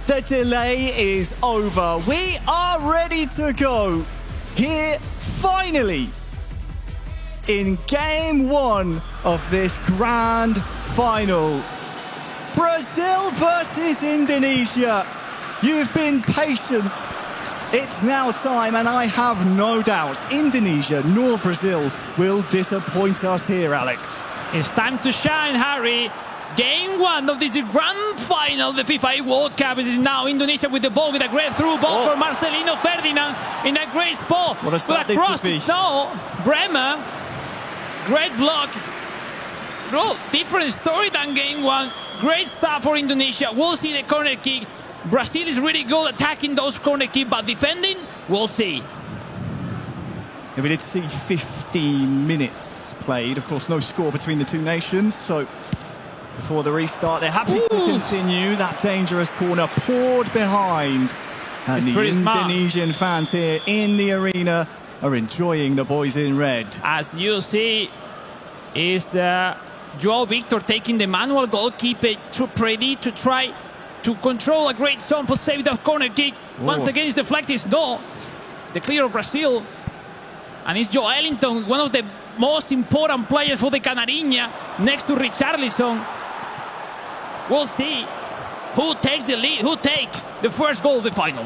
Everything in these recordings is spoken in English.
The delay is over. We are ready to go here finally in game one of this grand final. Brazil versus Indonesia. You've been patient. It's now time, and I have no doubt Indonesia nor Brazil will disappoint us here, Alex. It's time to shine, Harry. Game one of this grand final, the FIFA World Cup. This is now Indonesia with the ball, with a great through ball for Marcelino Ferdinand in a great spot. What a start this would be. No, Bremer, great block. Bro, different story than game one. Great start for Indonesia. We'll see the corner kick. Brazil is really good attacking those corner kicks, but defending, we'll see. Yeah, we did see 15 minutes played. Of course, no score between the two nations, so before the restart, they're happy to continue. That dangerous corner poured behind. And the Indonesian fans here in the arena are enjoying the boys in red. As you see, is Joao Victor taking the manual goalkeeper ready to try to control a great zone for save the corner kick. Once again, it's deflected. No, the clear of Brazil. And it's Joelinton, one of the most important players for the Canarinha, next to Richarlison. We'll see who takes the lead, who takes the first goal of the final.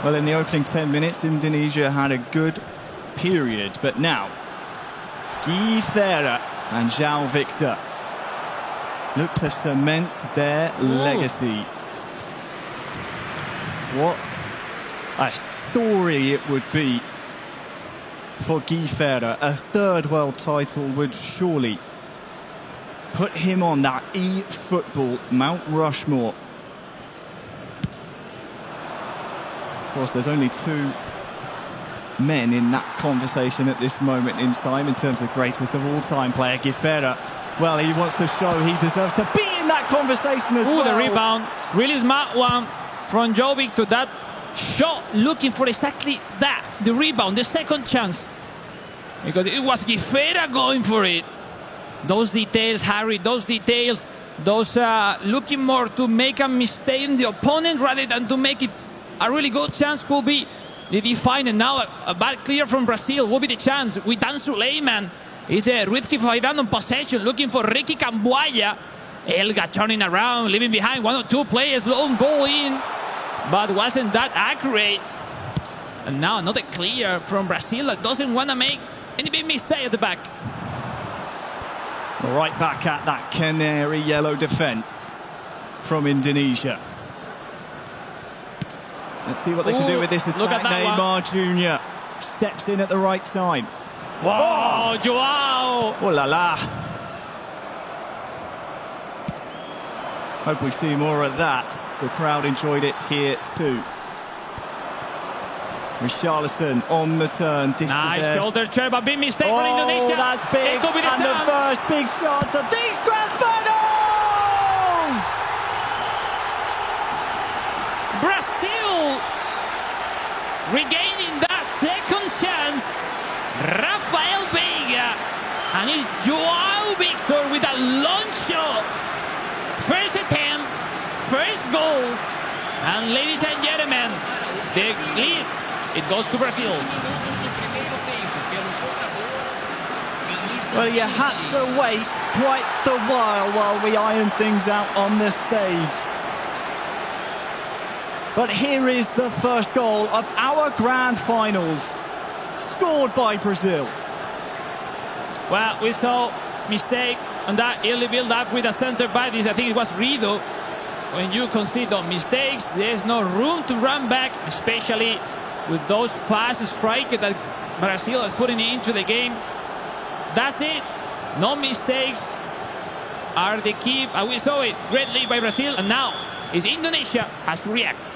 Well, in the opening 10 minutes, Indonesia had a good period. But now, Guy Ferreira and Joao Victor look to cement their legacy. What a story it would be for Guy Ferreira. A third world title would surely put him on that Efootball Mount Rushmore. Of course, there's only two men in that conversation at this moment in time in terms of greatest of all-time player. Guy Ferreira, well, he wants to show he deserves to be in that conversation as well. The rebound, really smart one from Joao Victor. That shot looking for exactly that, the rebound, the second chance. Because it was Guy Ferreira going for it. Those details, Harry, those details, those looking more to make a mistake in the opponent rather than to make it a really good chance could be the define. And now a bad clear from Brazil will be the chance with Dan Suleiman. Is Rizky Fairan on possession, looking for Ricky Cambuaya. Elga turning around, leaving behind one or two players, long ball in, but wasn't that accurate. And now another clear from Brazil that doesn't want to make any big mistake at the back. Right back at that canary yellow defence from Indonesia. Let's see what they can do with this attack. Look at that Neymar Jr. steps in at the right time. Wow, Joao! Oh la la! Hope we see more of that. The crowd enjoyed it here too. Richarlison on the turn. Nice shoulder turn, but big mistake for Indonesia. Oh, that's big. And the first big chance of these grand finals! Brazil regaining that second chance. Rafael Veiga, and it's Joao Victor with a long shot. First attempt, first goal, and ladies and gentlemen, the lead, it goes to Brazil. Well, you had to wait quite the while we iron things out on the stage. But here is the first goal of our grand finals, scored by Brazil. Well, we saw mistake on that early build-up with a centre back. I think it was Rido. When you concede those mistakes, there's no room to run back, especially with those fast strikers that Brazil is putting into the game. That's it. No mistakes are the key. And we saw it. Great lead by Brazil. And now is Indonesia has to react.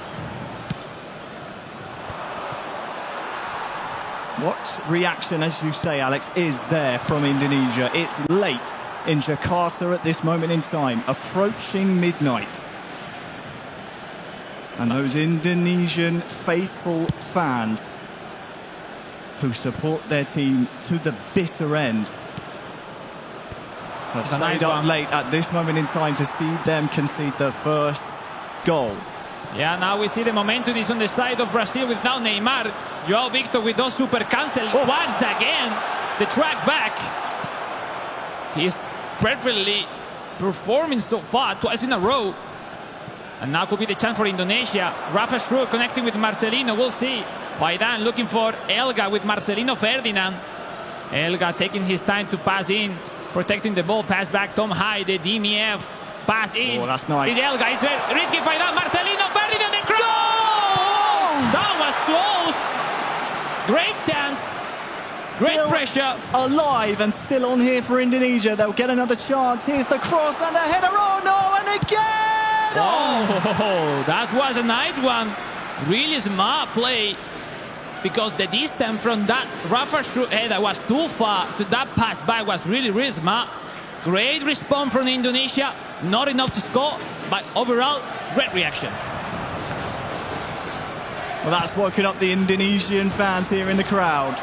What reaction, as you say, Alex, is there from Indonesia? It's late in Jakarta at this moment in time, approaching midnight. And those Indonesian faithful fans who support their team to the bitter end have stayed up late at this moment in time to see them concede the first goal. Yeah, now we see the momentum is on the side of Brazil with now Neymar. Joao Victor with those super cancel. Once again, the track back. He's perfectly performing so far, twice in a row. And now could be the chance for Indonesia. Rafa Struck connecting with Marcelino, we'll see. Faidan looking for Elga with Marcelino Ferdinand. Elga taking his time to pass in, protecting the ball, pass back, Tom High, the DMF. Pass in. Oh, that's nice. It's Elga, it's Rizky Faidan, Marcelino Ferdinand, the cross! Oh! That was close. Great chance. Great Still pressure. Alive and still on here for Indonesia. They'll get another chance. Here's the cross and the header. Oh no, and again! Oh, that was a nice one. Really smart play. Because the distance from that Rafa header was too far. To that pass back was really, really smart. Great response from Indonesia. Not enough to score, but overall, great reaction. Well, that's woken up the Indonesian fans here in the crowd.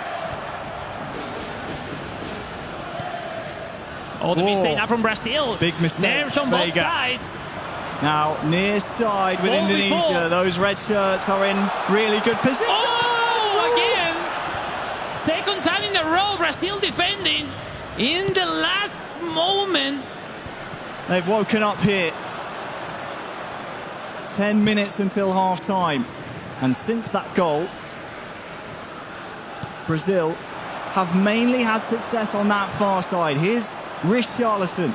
Oh, the mistake now from Brazil. Big mistake. Nerves on both Vega. sides. Now, near side with Indonesia. Those red shirts are in really good position. Oh, again. Second time in a row, Brazil defending in the last moment. They've woken up here. 10 minutes until half-time. And since that goal, Brazil have mainly had success on that far side. Here's Richarlison.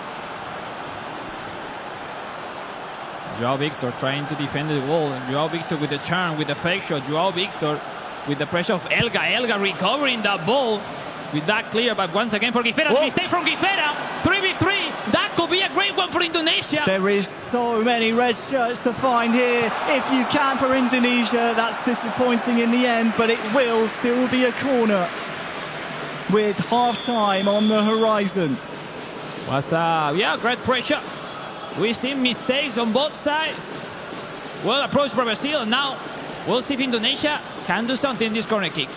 Joao Victor trying to defend the wall. Joao Victor with the turn, with the fake shot. Joao Victor with the pressure of Elga. Elga recovering that ball with that clear, but once again for Guifera. Mistake from Guifera. 3v3. That could be a great one for Indonesia. There is so many red shirts to find here. If you can for Indonesia, that's disappointing in the end, but it will still be a corner with half-time on the horizon. What's up? Yeah, great pressure. We see mistakes on both sides. Well approached by Brazil. Now we'll see if Indonesia can do something in this corner kick.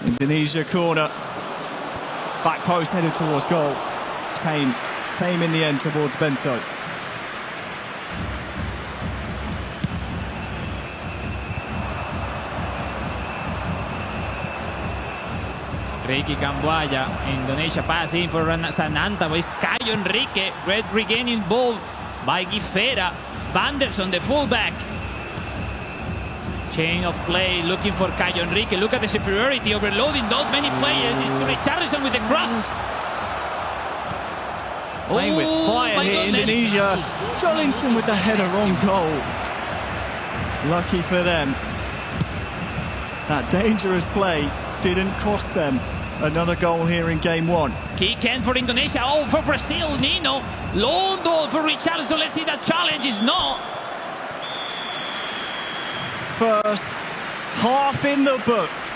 Indonesia corner. Back post headed towards goal. Tame in the end towards Bento. Ricky Camboya, Indonesia pass in for Sananta, but it's Caio Enrique. Great regaining ball by Guifera. Banderson, the fullback. Chain of play, looking for Caio Enrique. Look at the superiority, overloading those many players. It's Richarlison with the cross. Playing with fire here, Indonesia. Jolinson with the header on goal. Lucky for them. That dangerous play didn't cost them another goal here in game one. Kick in for Indonesia. Oh, for Brazil, Nino. Long ball for Richarlison. Let's see that challenge is no. First half in the books.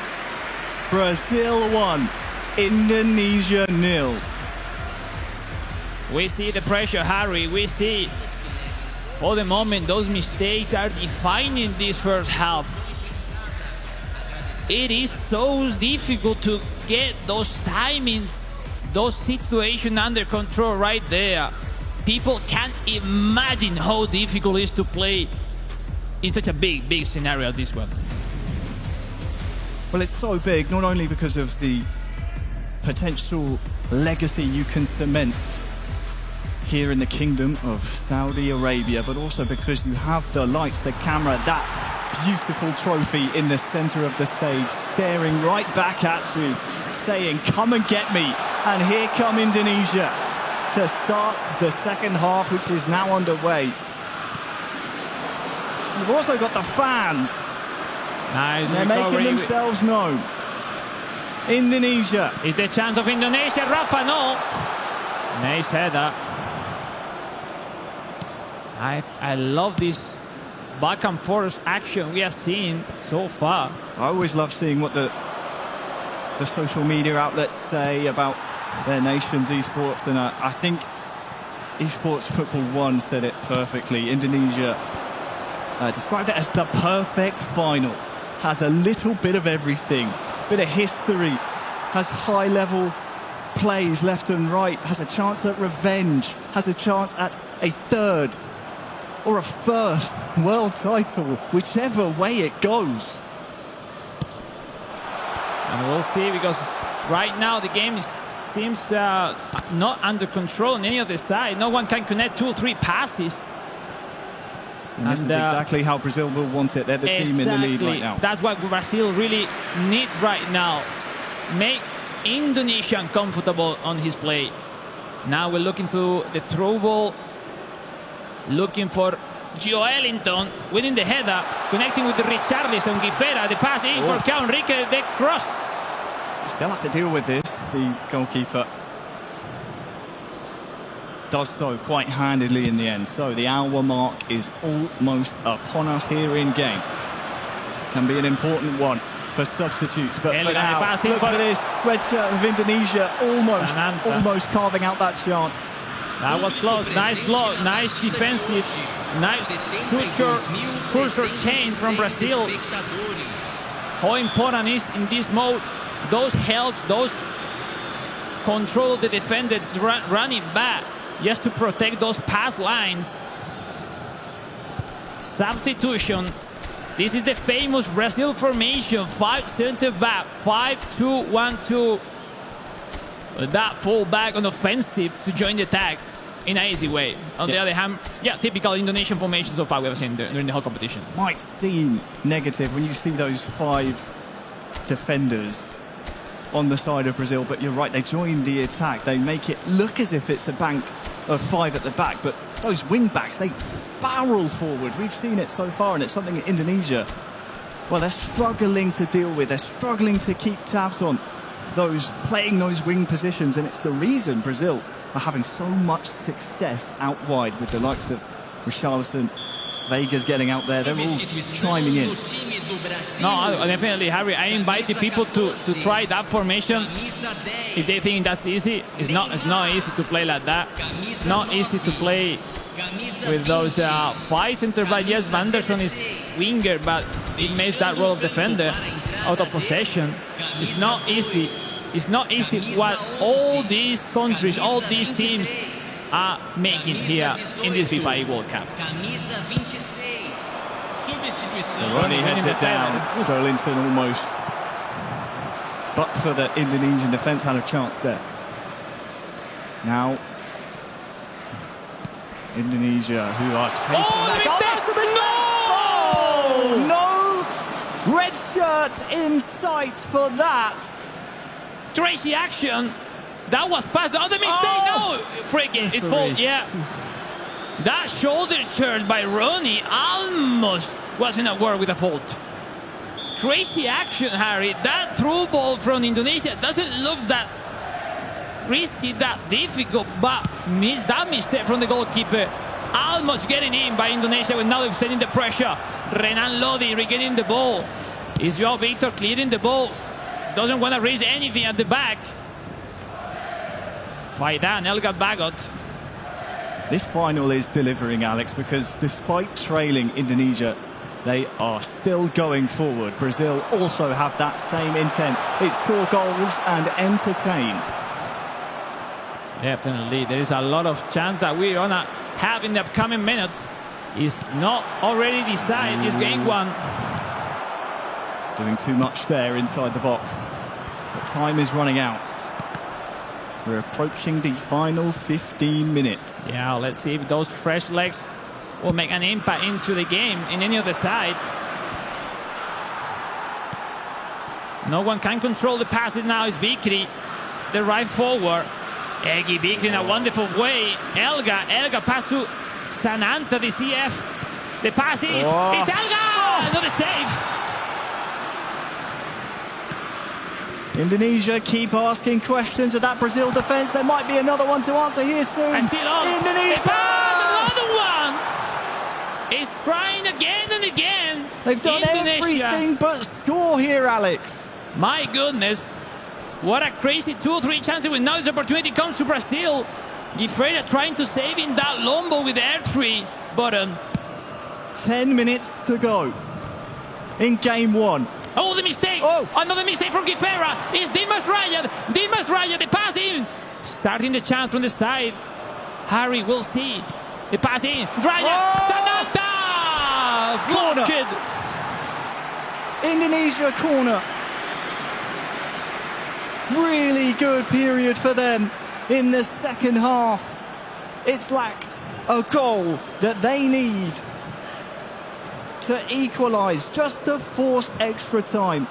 Brazil 1, Indonesia 0. We see the pressure, Harry. We see for the moment those mistakes are defining this first half. It is so difficult to get those timings, those situations under control right there. People can't imagine how difficult it is to play in such a big scenario, this one. Well, it's so big, not only because of the potential legacy you can cement here in the Kingdom of Saudi Arabia, but also because you have the lights, the camera, that beautiful trophy in the center of the stage, staring right back at you, saying, come and get me. And here come Indonesia to start the second half, which is now underway. You've also got the fans. Nice. They're making themselves known. Indonesia. Is the chance of Indonesia, Rafa? No. Nice header. I love this back and forth action we have seen so far. I always love seeing what the social media outlets say about their nation's esports, and I think Esports Football 1 said it perfectly. Indonesia described it as the perfect final. Has a little bit of everything, bit of history, has high-level plays left and right, has a chance at revenge, has a chance at a third or a first world title, whichever way it goes. And we'll see, because right now the game seems not under control on any of the side. No one can connect 2 or 3 passes. And this is exactly how Brazil will want it. They're the team in the lead right now. That's what Brazil really needs right now. Make Indonesia uncomfortable on his play. Now we're looking to the throw ball. Looking for Joelinton winning the header. Connecting with the Richarlison. Guifera, the pass in for Cao Enrique, the cross. Still have to deal with this. The goalkeeper does so quite handedly in the end. So the hour mark is almost upon us here in game. Can be an important one for substitutes, but for now, look for this red shirt of Indonesia almost carving out that chance. That was close. Nice block, nice defensive, nice cursor change from Brazil. How important is in this mode those helps, those control the defender running back just to protect those pass lines. Substitution. This is the famous Brazil formation. 5 center back, 5-2-1-2. That full back on offensive to join the attack in an easy way. On the other hand, typical Indonesian formation so far we have seen during the whole competition. Might seem negative when you see those 5 defenders on the side of Brazil, but you're right, they join the attack. They make it look as if it's a bank of 5 at the back, but those wing backs, they barrel forward. We've seen it so far, and it's something that Indonesia, well, they're struggling to deal with. They're struggling to keep tabs on playing those wing positions, and it's the reason Brazil are having so much success out wide with the likes of Richarlison, Vega's getting out there. They're all chiming in. No, definitely, Harry. I invited people to try that formation. If they think that's easy, it's not easy to play like that. It's not easy to play with those 5 center back. Yes, Vanderson is winger, but it makes that role of defender out of possession. It's not easy. It's not easy what all these countries, all these teams are making here in this FIFA World Cup. Ronnie heads it down. Joelinton almost, but for the Indonesian defence, had a chance there. Now Indonesia, who are chasing no red shirt in sight for that. Crazy action. That was past the other mistake. No, freaking, it's fault. Yeah, that shoulder charge by Ronnie almost wasn't a word with a fault. Crazy action, Harry. That through ball from Indonesia doesn't look that risky, that difficult, but missed that mistake from the goalkeeper. Almost getting in by Indonesia, with now extending the pressure. Renan Lodi regaining the ball. Is Joao Victor clearing the ball? Doesn't want to raise anything at the back. Faidan, Elga Bagot. This final is delivering, Alex, because despite trailing Indonesia, they are still going forward. Brazil also have that same intent. It's 4 goals and entertain. Definitely, there is a lot of chance that we're gonna have in the upcoming minutes. It's not already decided. It's game 1. Doing too much there inside the box. But time is running out. We're approaching the final 15 minutes. Yeah, let's see if those fresh legs will make an impact into the game in any of the sides. No one can control the passes now. It's Bikri, the right forward. Egi Bikri in a wonderful way. Elga pass to Sananta, the CF. The pass is it's Elga! Another save. Indonesia keep asking questions of that Brazil defence. There might be another one to answer here soon. And still on. Indonesia! Another one! It's trying again and again. They've done everything but score here, Alex. My goodness. What a crazy 2 or 3 chances with now this opportunity comes to Brazil. Guifera trying to save in that Lombo with the R3 button. 10 minutes to go in game 1. Oh, the mistake! Another mistake from Guifera. It's Dimas Raya, the pass in. Starting the chance from the side. Harry, we'll see. The pass in. Draya. Oh! Sanata! Corner. Blocked it. Indonesia corner. Really good period for them in the second half. It's lacked a goal that they need to equalise, just to force extra time.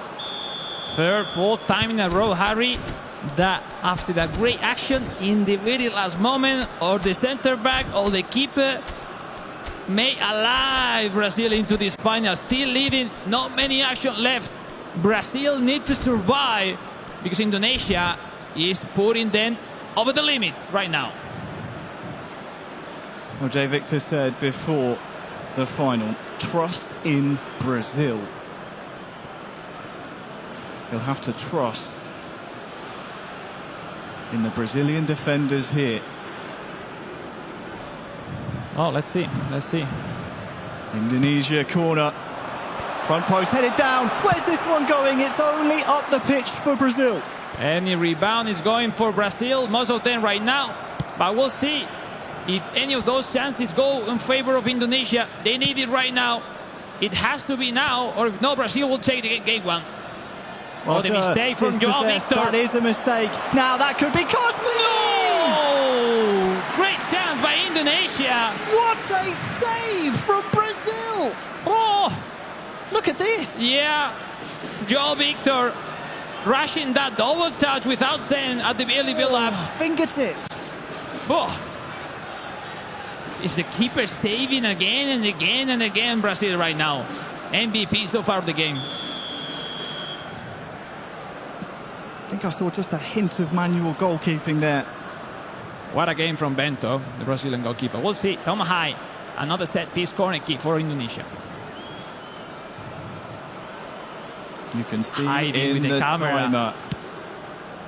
Third, fourth time in a row, Harry, that after that great action in the very last moment, or the centre back or the keeper made alive Brazil into this final. Still leading, not many action left. Brazil need to survive because Indonesia is putting them over the limits right now. Well, Jay Victor said before the final, trust in Brazil. He'll have to trust in the Brazilian defenders here. Oh, let's see. Let's see. Indonesia corner. Front post headed down. Where's this one going? It's only up the pitch for Brazil. Any rebound is going for Brazil, most of them right now. But we'll see if any of those chances go in favor of Indonesia. They need it right now. It has to be now, or if no, Brazil will take the game one. Well, the mistake from Joao Victor. That is a mistake. Now that could be costly. No! Great chance by Indonesia. What a save from Brazil. Oh! Look at this. Yeah. Joao Victor rushing that double touch without saying at the early build-up. Fingertips. Oh. Is the keeper saving again and again and again, Brazil right now. MVP so far of the game. I think I saw just a hint of manual goalkeeping there. What a game from Bento, the Brazilian goalkeeper. We'll see. Tom High, another set-piece corner kick for Indonesia. You can see Hiding in with the camera. timer.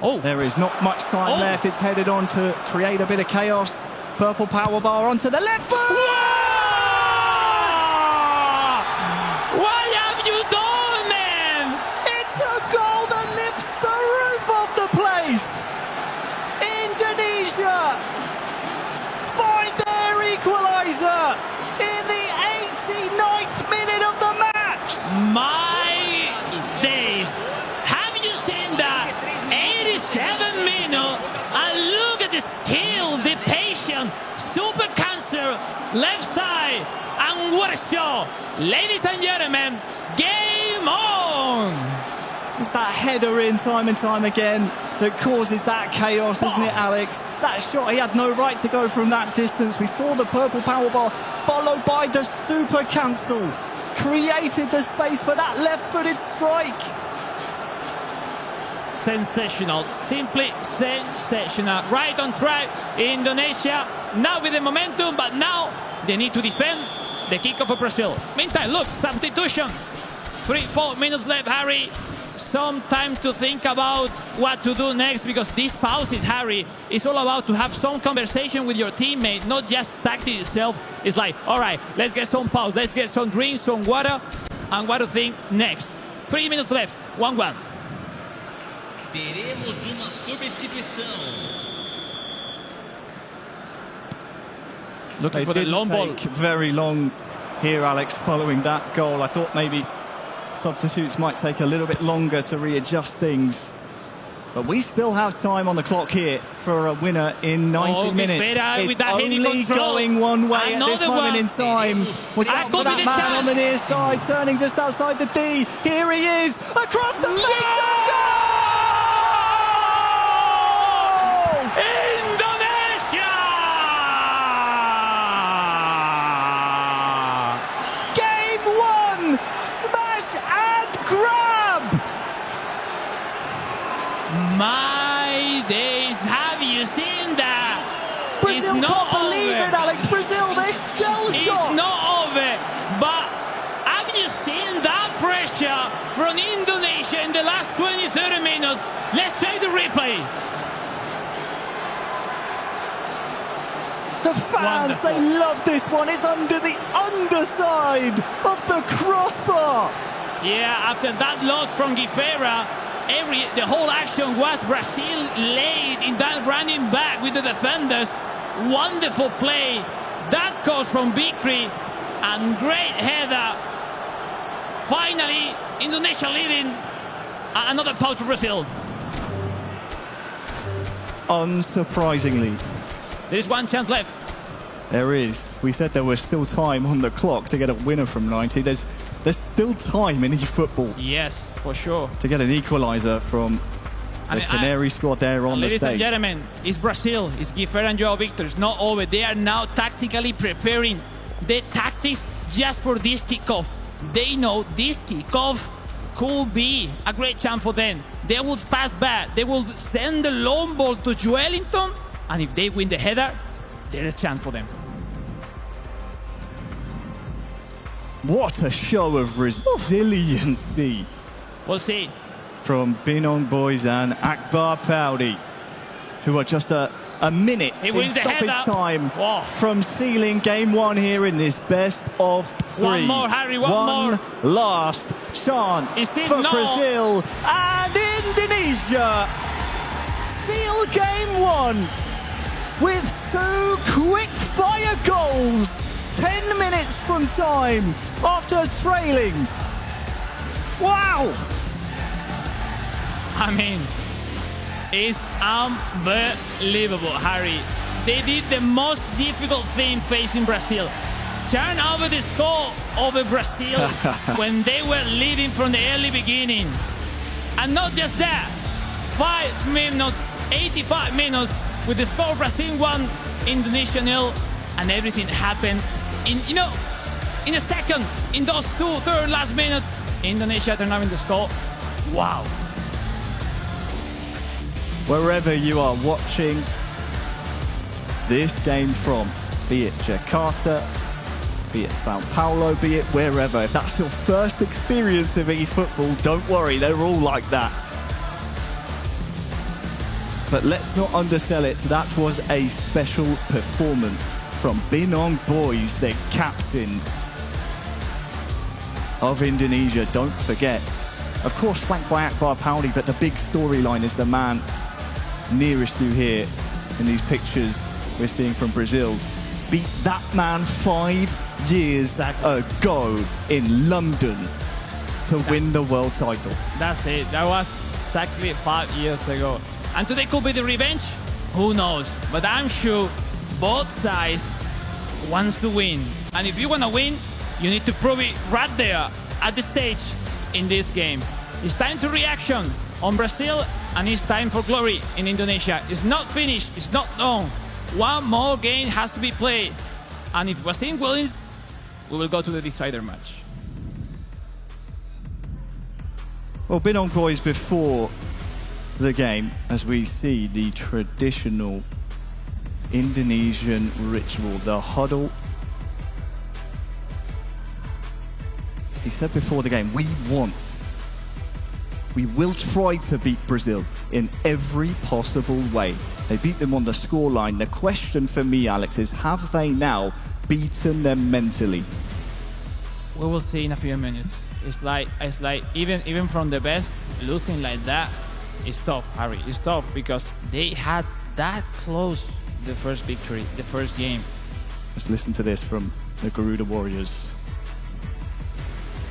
Oh, There is not much time left. It's headed on to create a bit of chaos. Purple power bar onto the left foot. what have you done, man? It's a goal that lifts the roof off the place. Indonesia find their equaliser in the 89th minute of the match. My days. Have you seen that? 87 minutes. And look at the skill, the patience. Super cancer, left side. And what a show. Ladies and gentlemen, game on. It's that header in time and time again that causes that chaos, isn't it, Alex? That shot, he had no right to go from that distance. We saw the purple power bar followed by the super cancel. Created the space for that left-footed strike. Sensational, simply sensational. Right on track, Indonesia now with the momentum, but now they need to defend the kickoff for Brazil. Meantime, look, substitution. 3-4 minutes left, Harry. Some time to think about what to do next, because these pauses, Harry, is all about to have some conversation with your teammate, not just tactics itself. It's like, all right, let's get some pause, let's get some drinks, some water, and what to think next. 3 minutes left, 1-1. Teremos uma substituição. Looking for the long ball. Very long here, Alex, following that goal. I thought maybe substitutes might take a little bit longer to readjust things. But we still have time on the clock here for a winner in 90 minutes. It's only going one way at this moment in time. Watch out for that man on the near side, turning just outside the D. Here he is, across the face. Indonesia! Game one, smash and grab. My days, have you seen that? Brazil can't believe it, Alex. Brazil, they're shell-shocked. It's not over. But have you seen that pressure from Indonesia in the last 20-30 minutes? Let's take the replay. The fans, Wonderful. they love this one. It's under the underside of the crossbar. Yeah, after that loss from Guifera, the whole action was Brazil laid in that running back with the defenders. Wonderful play That goes from victory and great header. Finally, Indonesia leading. Another pouch for Brazil. Unsurprisingly. There is one chance left. There is. We said there was still time on the clock to get a winner from 90. There's still time in eFootball Yes, for sure. to get an equaliser from the Canary squad there on the Ladies stage. and gentlemen, it's Brazil. It's Gui Ferreira and João Victor. It's not over. They are now tactically preparing the tactics just for this kickoff. They know this kickoff could be a great chance for them. They will pass back. They will send the long ball to Joelinton. And if they win the header, there is a chance for them. What a show of resiliency We'll see. from Binong Boys and Akbar Paudi, who are just a minute He in wins the stoppage header. time Whoa. from sealing game one here in this best of three. One more, Harry, one more. Last chance It's still for no. Brazil, and Indonesia seal game one with 2 quick-fire goals 10 minutes from time after trailing. Wow! I mean, it's unbelievable, Harry. They did the most difficult thing facing Brazil. Turn over the score over Brazil when they were leading from the early beginning. And not just that, 5 minutes, 85 minutes with the score Brazil 1, Indonesia 0, and everything happened in a second. In those third last minutes, Indonesia turned around the score. Wow. Wherever you are watching this game from, be it Jakarta, be it Sao Paulo, be it wherever, if that's your first experience of eFootball, don't worry, they're all like that. But let's not undersell it. That was a special performance from Binong Boys, the captain of Indonesia. Don't forget, of course, flanked by Akbar Paudi, but the big storyline is the man nearest you here in these pictures we're seeing from Brazil. Beat that man 5 years ago in London to win the world title. That's it. That was exactly 5 years ago. And today could be the revenge? Who knows? But I'm sure both sides wants to win. And if you want to win, you need to prove it right there at the stage in this game. It's time to reaction on Brazil, and it's time for glory in Indonesia. It's not finished. It's not done. One more game has to be played. And if Brazil wins, we will go to the decider match. Well, Binong Boys before the game, as we see the traditional Indonesian ritual, the huddle. He said before the game, we will try to beat Brazil in every possible way. They beat them on the scoreline. The question for me, Alex, is have they now beaten them mentally? We will see in a few minutes. It's like even from the best, losing like that is tough, Harry. It's tough because they had that close the first victory, the first game. Let's listen to this from the Garuda Warriors.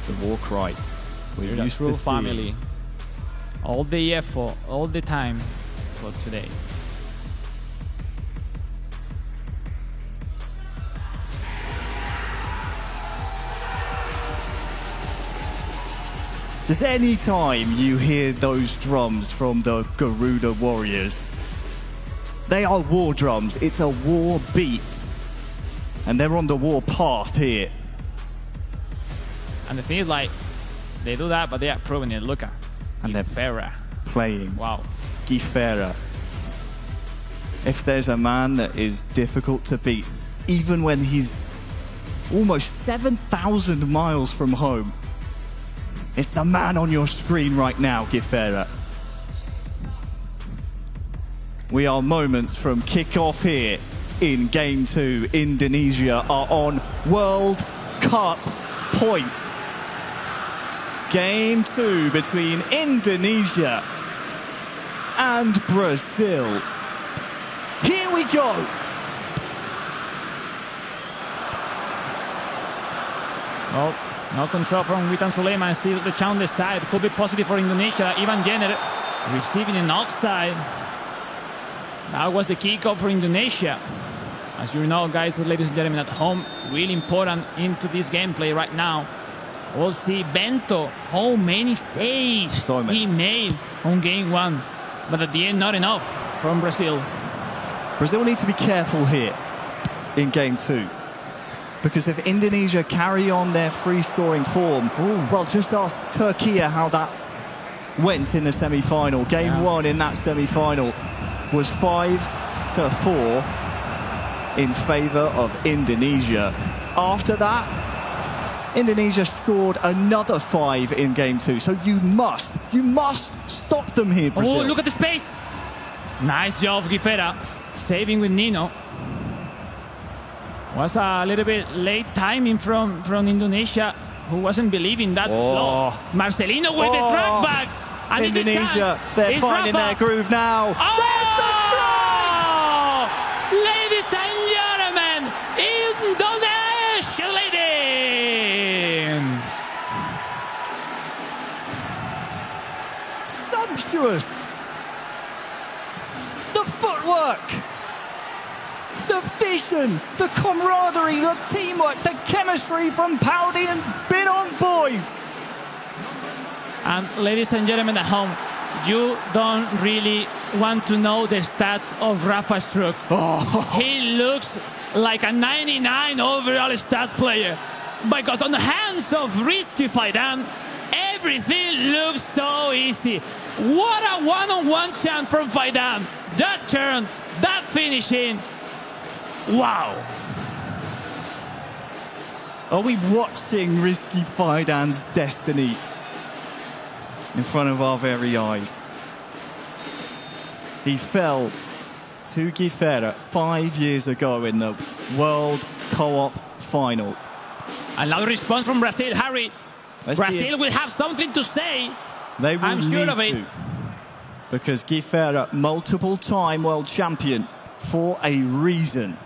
The war cry. We're a true family. All the effort, all the time for today. Just any time you hear those drums from the Garuda Warriors, they are war drums. It's a war beat. And they're on the war path here. And the thing is, like, they do that, but they are proving it. Look at. And they're Ferreira. playing. Wow. Gui Ferreira. If there's a man that is difficult to beat, even when he's almost 7,000 miles from home, it's the man on your screen right now, Gui Ferreira. We are moments from kick-off here in Game 2. Indonesia are on World Cup point. Game 2 between Indonesia and Brazil. Here we go. Oh, no control from Witan Suleiman. Still the chance on the side. Could be positive for Indonesia. Ivan Jenner receiving an offside. That was the kickoff for Indonesia. As you know, guys, ladies and gentlemen at home, really important into this gameplay right now. We'll see Bento, how many saves he made on game one. But at the end, not enough from Brazil. Brazil need to be careful here in game two. Because if Indonesia carry on their free-scoring form, well, just ask Turkey how that went in the semi-final. Game one in that semi-final was 5-4 in favour of Indonesia. After that, Indonesia scored another 5 in game two. So you must stop them here, Brazil. Oh, look at the space. Nice job, Guifera. Saving with Nino. Was a little bit late timing from Indonesia, who wasn't believing that flow. Marcelino with the drag back. And Indonesia, they're finding their groove now. Oh! Ladies and gentlemen, Indonesia leading. Sumptuous. The footwork. The vision, the camaraderie, the teamwork, the chemistry from Paudi and Binon boys. And ladies and gentlemen at home, you don't really want to know the stats of Rafa Struck. He looks like a 99 overall stat player. Because on the hands of Risky Faidan, everything looks so easy. What a one-on-one chance from Faidan. That turn, that finishing. Wow. Are we watching Risky Faidan's destiny in front of our very eyes? He fell to Guifera 5 years ago in the World Co-op final. Another response from Brazil, Harry. Brazil will have something to say. They will I'm sure of it. Because Guifera, multiple-time world champion, for a reason.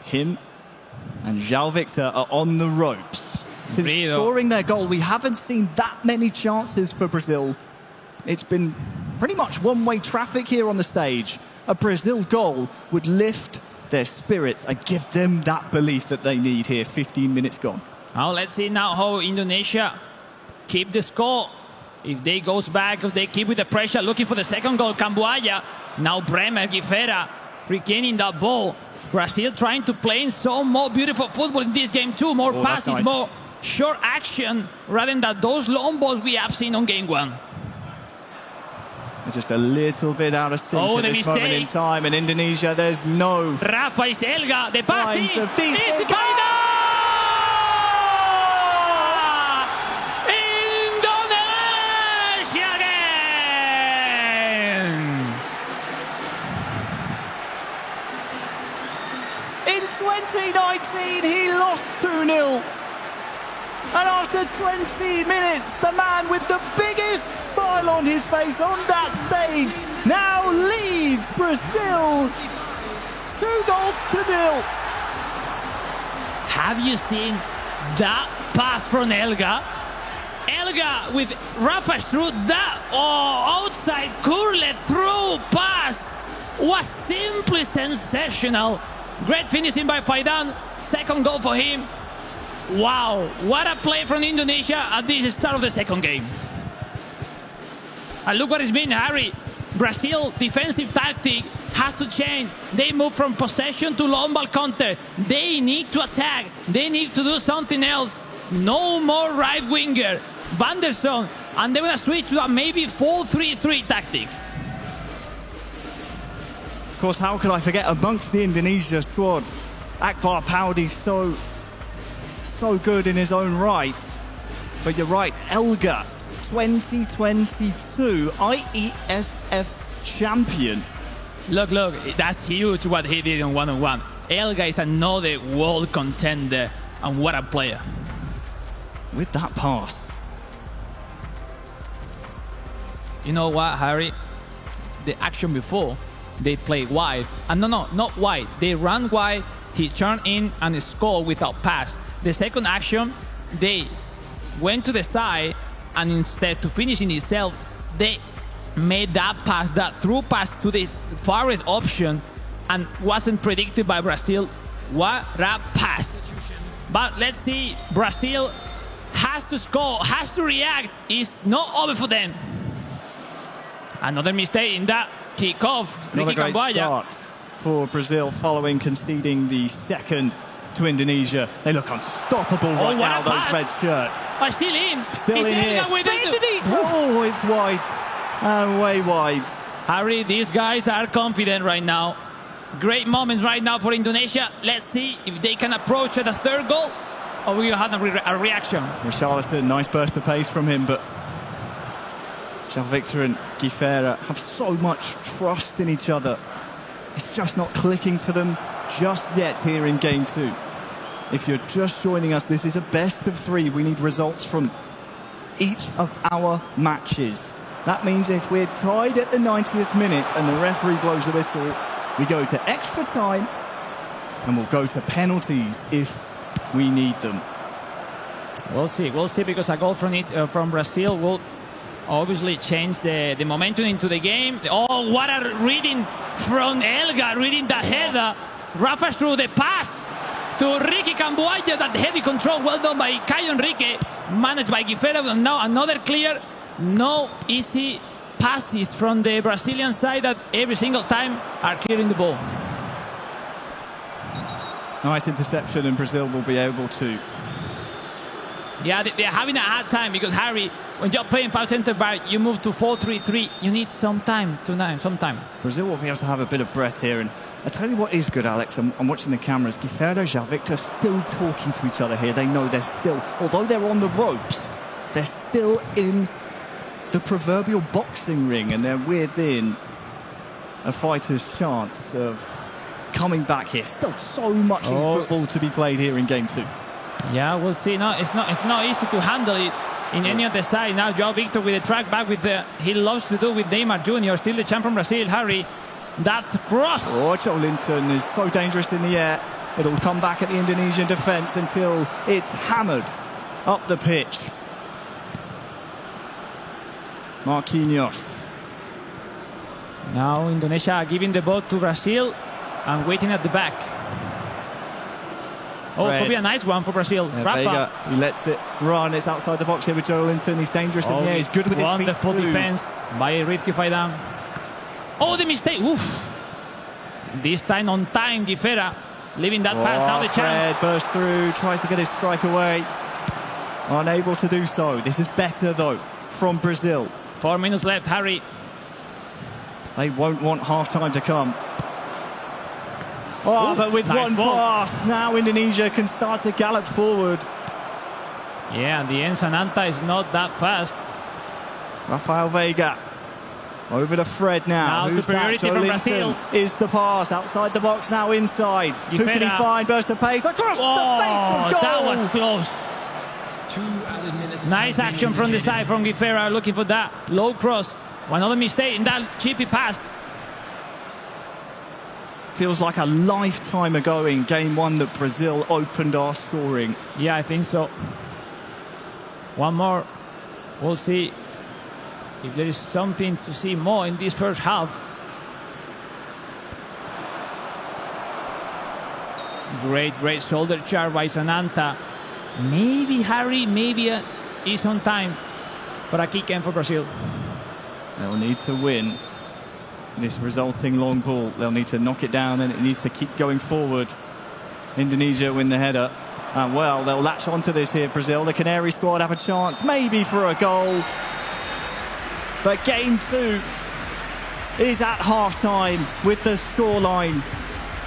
Him and João Victor are on the ropes. Since scoring their goal, we haven't seen that many chances for Brazil. It's been pretty much one-way traffic here on the stage. A Brazil goal would lift their spirits and give them that belief that they need here. 15 minutes gone. Now let's see now how Indonesia keep the score. If they goes back, if they keep with the pressure, looking for the second goal, Camboaya. Now Bremer, Guifera, regaining that ball. Brazil trying to play in so more beautiful football in this game too. More passes, more short action, rather than those long balls we have seen on game one. They're just a little bit out of sync at this moment in time. In Indonesia, there's no... Rafa is Elga, the pass is Indonesia again! In 2019, he lost 2-0. And after 20 minutes, the man with the biggest smile on his face on that stage now leads Brazil 2-0. Have you seen that pass from Elga? Elga with Rafa Struck, that outside curled through pass was simply sensational. Great finishing by Faidan. Second goal for him. Wow, what a play from Indonesia at this start of the second game. And look what it's been, Harry. Brazil defensive tactic has to change. They move from possession to long ball counter. They need to attack. They need to do something else. No more right winger. Vanderson. And they're going to switch to a maybe 4-3-3 tactic. Of course, how could I forget amongst the Indonesia squad, Akbar Paudi so good in his own right. But you're right, Elga, 2022 IESF champion. Look, that's huge what he did in one-on-one. Elga is another world contender, and what a player. With that pass. You know what, Harry? The action before, they played wide. And no, not wide. They ran wide, he turned in and scored without pass. The second action, they went to the side, and instead to finish in itself, they made that pass, that through pass to the farthest option, and wasn't predicted by Brazil. What a pass. But let's see, Brazil has to score, has to react. It's not over for them. Another mistake in that kickoff. Not a Ricky great Camboya. start for Brazil following conceding the second to Indonesia. They look unstoppable right what now, a those pass. red shirts. But still in. Still He's in here. with it. Oh, it's wide. And way wide. Harry, these guys are confident right now. Great moments right now for Indonesia. Let's see if they can approach at a third goal, or we will have a reaction. Richarlison, nice burst of pace from him, but João Victor and Guifera have so much trust in each other. It's just not clicking for them just yet here in game 2. If you're just joining us, this is a best of 3. We need results from each of our matches. That means if we're tied at the 90th minute and the referee blows the whistle, we go to extra time and we'll go to penalties if we need them. We'll see, because a goal from Brazil will obviously change the momentum into the game. Oh, what a reading from Elga, reading the header. Rafa through the pass to Ricky Camboya, that heavy control, well done by Caio Enrique, managed by Guifera. Now another clear, no easy passes from the Brazilian side that every single time are clearing the ball. Nice interception, and Brazil will be able to. Yeah, they're having a hard time because, Harry, when you're playing 5 centre back, you move to 4-3-3. You need some time. Brazil will be able to have a bit of breath here. And I tell you what is good, Alex. I'm watching the cameras. Guifera, João Victor still talking to each other here. They know they're still, although they're on the ropes, they're still in the proverbial boxing ring, and they're within a fighter's chance of coming back here. Still so much football to be played here in game 2. Yeah, we'll see. No, it's not easy to handle it in any of the side. Now João Victor with the track back with he loves to do with Neymar Jr. Still the champ from Brazil, Harry. That cross. Oh, Joelinton is so dangerous in the air. It'll come back at the Indonesian defence until it's hammered up the pitch. Marquinhos. Now Indonesia giving the ball to Brazil and waiting at the back. Oh, could be a nice one for Brazil. Yeah, Rafa. Vega, he lets it run. It's outside the box here with Joelinton. He's dangerous in the air. He's good with his feet. Wonderful defense by Rizky Faidan. Oh, the mistake. Oof. This time on time, Guifera leaving that pass. Now the chance. Fred bursts through, tries to get his strike away. Unable to do so. This is better, though, from Brazil. 4 minutes left, Harry. They won't want half-time to come. Oh, but with nice one ball. pass, now Indonesia can start to gallop forward. Yeah, the end Sananta is not that fast. Rafael Vega over to Fred now. Now Who's superiority that? from Joelinton Brazil. is the pass. Outside the box, now inside. Who can he Guifera. find? Burst of pace. Across the face for goal. That was close. 2 added minutes. Nice action from the side from Guifera, looking for that low cross. Another mistake in that chippy pass. Feels like a lifetime ago in game 1 that Brazil opened our scoring. Yeah, I think so. One more. We'll see if there is something to see more in this first half. Great shoulder charge by Sananta. Maybe Harry, is on time for a kick in for Brazil. They'll need to win this resulting long ball. They'll need to knock it down, and it needs to keep going forward. Indonesia win the header. And well, they'll latch onto this here, Brazil. The Canary squad have a chance, maybe for a goal. But game 2 is at half-time with the scoreline.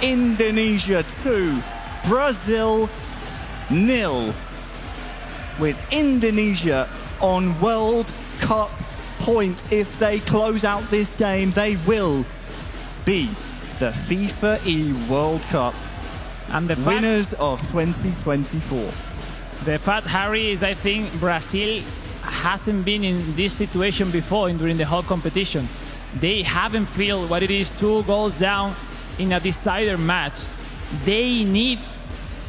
Indonesia 2, Brazil 0. With Indonesia on World Cup points. If they close out this game, they will be the FIFA E World Cup And the winners of 2024. The fact, Harry, is I think Brazil hasn't been in this situation before during the whole competition. They haven't felt what it is 2 goals down in a decider match. They need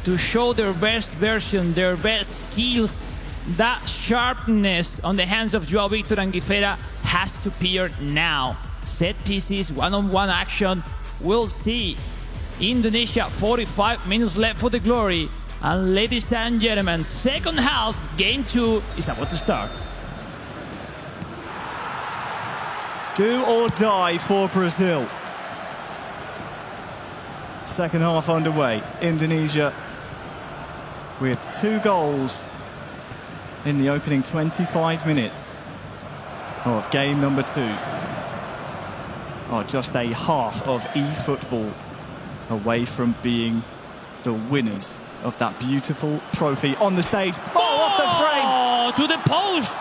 to show their best version, their best skills. That sharpness on the hands of Joao Victor and Guifera has to appear now. Set pieces, one-on-one action. We'll see. Indonesia, 45 minutes left for the glory. And ladies and gentlemen, second half, game 2 is about to start. Do or die for Brazil. Second half underway. Indonesia with 2 goals in the opening 25 minutes of game number 2. Oh, just a half of eFootball away from being the winners of that beautiful trophy on the stage. Oh, off the frame! Oh, to the post!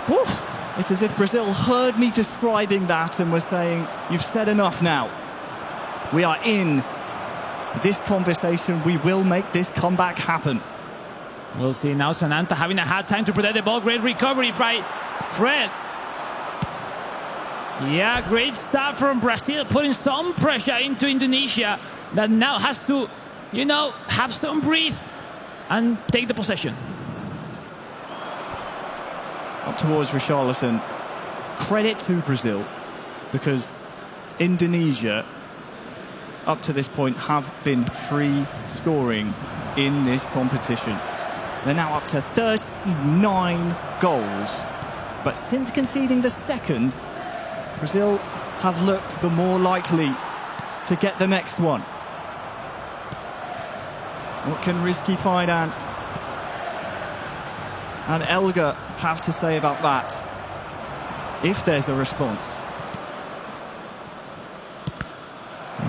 Woof. It's as if Brazil heard me describing that and was saying, you've said enough now. We are in this conversation. We will make this comeback happen. We'll see now. Sananta having a hard time to protect the ball. Great recovery by Fred. Yeah, great stuff from Brazil, putting some pressure into Indonesia that now has to, you know, have some breath and take the possession. Up towards Richarlison. Credit to Brazil, because Indonesia, up to this point, have been free scoring in this competition. They're now up to 39 goals. But since conceding the second, Brazil have looked the more likely to get the next one. What can Rizky Fidan and Elga have to say about that, if there's a response?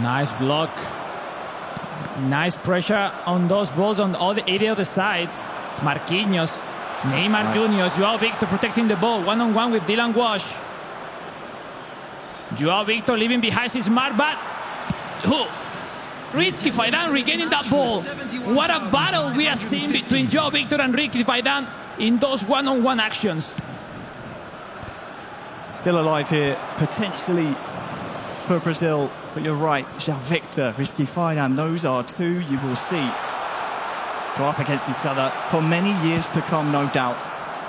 Nice block. Nice pressure on those balls on all the area of the sides. Marquinhos, Neymar Jr., Joao Victor protecting the ball. One-on-one with Dylan Wash. Joao Victor leaving behind his mark, but Rizky Fidan regaining that ball. What a battle we are seeing between Joao Victor and Rizky Fidan in those one-on-one actions. Still alive here, potentially for Brazil, but you're right, Joao Victor, Rizky Fidan, those are 2 you will see go up against each other for many years to come, no doubt.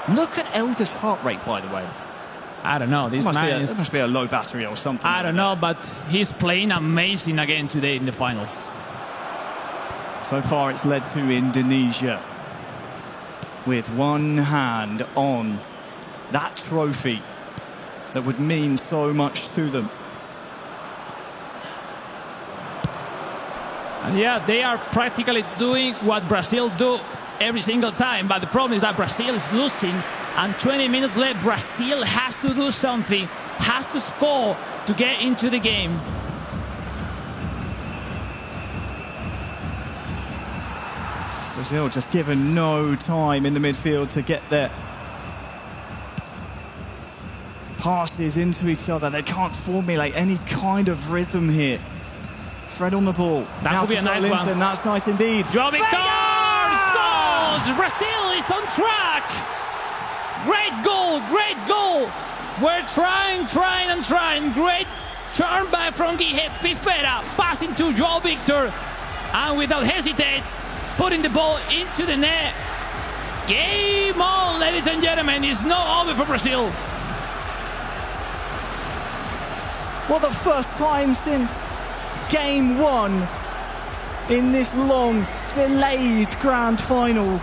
Look at Elga's heart rate, by the way. I don't know. This man it must be a low battery or something. I don't know, but he's playing amazing again today in the finals. So far, it's led to Indonesia with one hand on that trophy that would mean so much to them. And yeah, they are practically doing what Brazil do every single time, but the problem is that Brazil is losing, and 20 minutes left. Brazil has to do something, has to score to get into the game. Brazil just given no time in the midfield to get their passes into each other. They can't formulate any kind of rhythm here. Fred on the ball. That would be a nice one. That's nice indeed. Joao Victor scores! Brazil is on track. Great goal, great goal. We're trying. Great turn back from Guifera, passing to Joao Victor, and without hesitate, putting the ball into the net. Game on, ladies and gentlemen. It's not over for Brazil. Well, the first time since game 1 in this long, delayed grand final,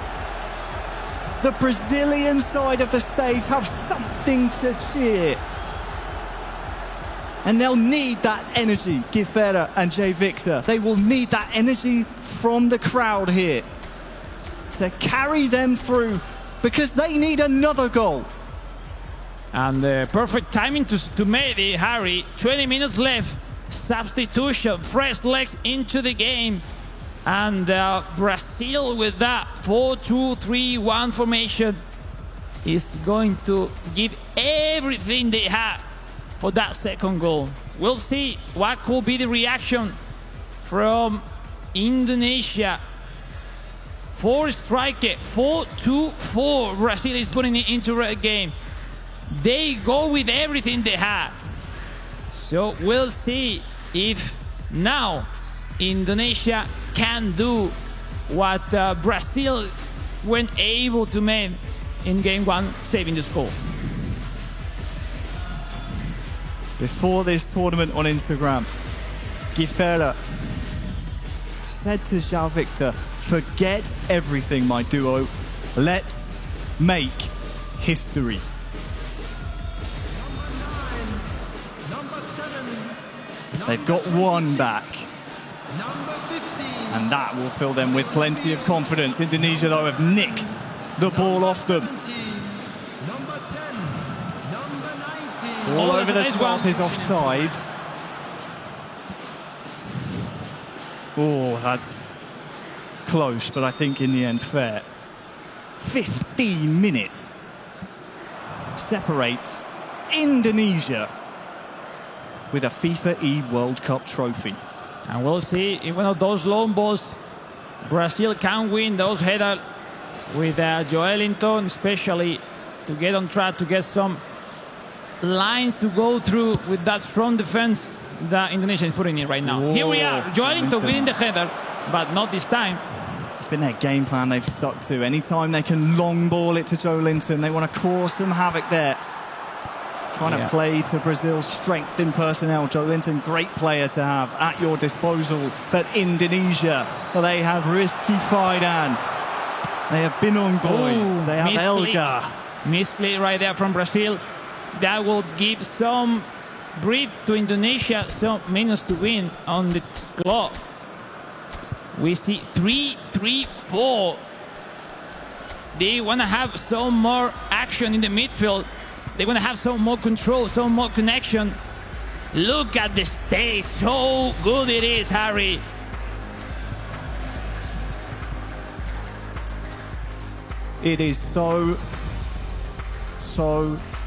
the Brazilian side of the stage have something to cheer. And they'll need that energy, Guifera and Joao Victor. They will need that energy from the crowd here to carry them through, because they need another goal. And the perfect timing to make it, Harry. 20 minutes left. Substitution, fresh legs into the game. And Brazil, with that 4-2-3-1 formation, is going to give everything they have for that second goal. We'll see what could be the reaction from Indonesia. 4-striker, 4-2-4. Brazil is putting it into a game. They go with everything they have. So we'll see if now Indonesia can do what Brazil weren't able to make in game one, saving the score. Before this tournament on Instagram, Guifera said to João Victor, "Forget everything, my duo. Let's make history." They've got one back, and that will fill them with plenty of confidence. Indonesia, though, have nicked the ball off them. All over the top is offside. Oh, that's close, but I think in the end fair. 15 minutes separate Indonesia with a FIFA E World Cup trophy. And we'll see if one of those long balls Brazil can win those headers with Joelinton, especially to get on track, to get some lines to go through with that strong defense that Indonesia is putting in right now. Whoa, here we are, Joelinton winning the header, but not this time. It's been their game plan they've stuck to. Anytime they can long ball it to Joelinton, they want to cause some havoc there. Trying to play to Brazil's strength in personnel. Joelinton, great player to have at your disposal. But Indonesia, well, they have Rizky Faidan. They have Binong boys. Ooh, they have Elga. Misplay right there from Brazil. That will give some breath to Indonesia, some minutes to win on the clock. We see 3-3-4. They want to have some more action in the midfield. They want to have some more control, some more connection. Look at the stage. So good it is, Harry. It is so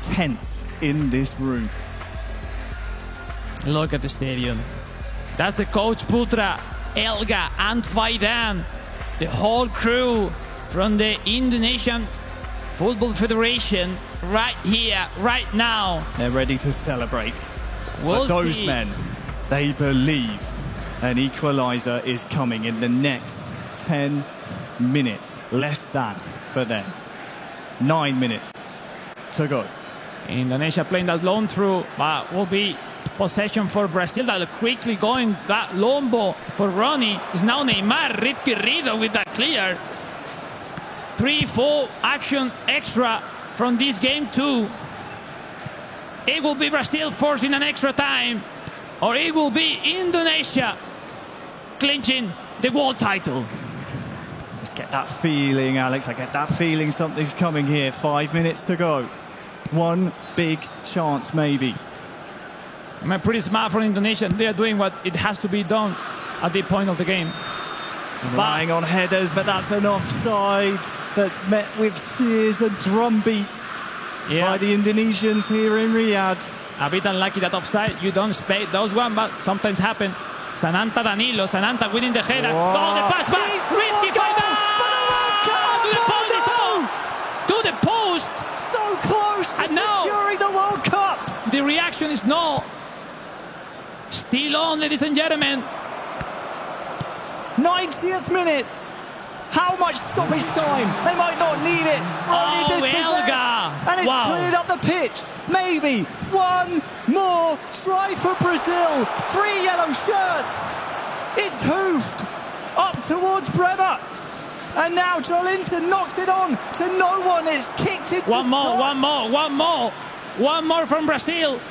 tense in this room. Look at the stadium. That's the coach Putra, Elga and Faidan. The whole crew from the Indonesian Football Federation right here, right now. They're ready to celebrate. We'll but those see. men, they believe an equaliser is coming in the next 10 minutes. Less than for them. 9 minutes to go. Indonesia playing that long through, but will be possession for Brazil. That quickly going that long ball for Ronnie. It's now Neymar, Rizquierdo with that clear. 3-4 action extra from this game too. It will be Brazil forcing an extra time, or it will be Indonesia clinching the world title. Just get that feeling, Alex. I get that feeling something's coming here. 5 minutes to go. One big chance, maybe. I mean, pretty smart from Indonesia. They are doing what it has to be done at the point of the game. Relying on headers, but that's an offside that's met with cheers and drum beats by the Indonesians here in Riyadh. A bit unlucky that offside. You don't expect those one, but sometimes happen. Sananta Danilo, Sananta winning the header. Oh, the pass back. Rizky Faidan! To the post! So close to securing the World Cup! The reaction is no. Still on, ladies and gentlemen. 90th minute. How much stoppage time? They might not need it. Elga! And it's cleared up the pitch. Maybe one more try for Brazil. 3 yellow shirts. It's hoofed up towards Bremer. And now Joelinton knocks it on to no one. It's kicked it. One more from Brazil.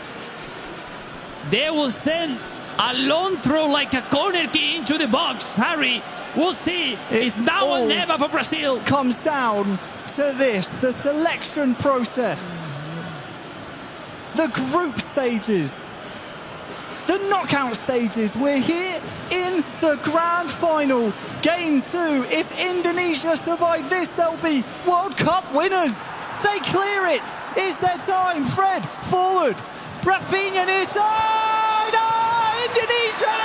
They will send a long throw like a corner kick into the box. Harry, we'll see. It's now or never for Brazil. Comes down to this, the selection process, the group stages, the knockout stages. We're here in the grand final, game 2. If Indonesia survive this, they'll be World Cup winners. They clear it. It's their time. Fred forward. Rafinha near side. Indonesia!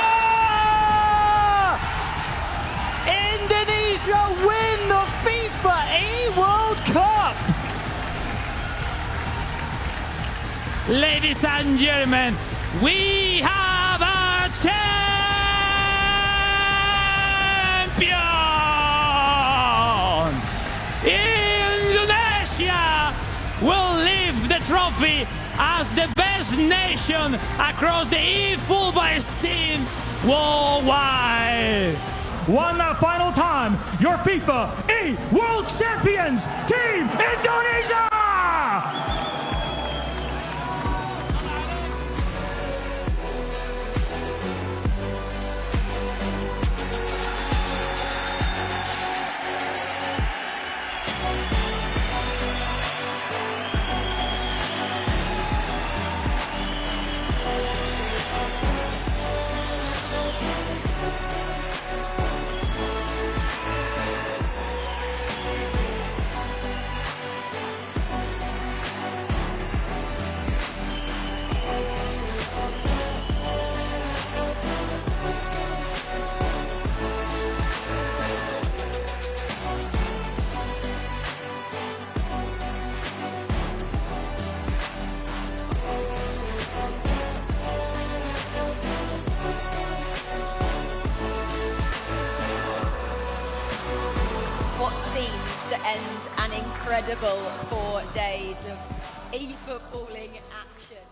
Indonesia win the FIFA E-World Cup! Ladies and gentlemen, we have a as the best nation across the eFootball scene worldwide. One final time, your FIFA World Champions, Team Indonesia! What seems to end an incredible 4 days of e-footballing action.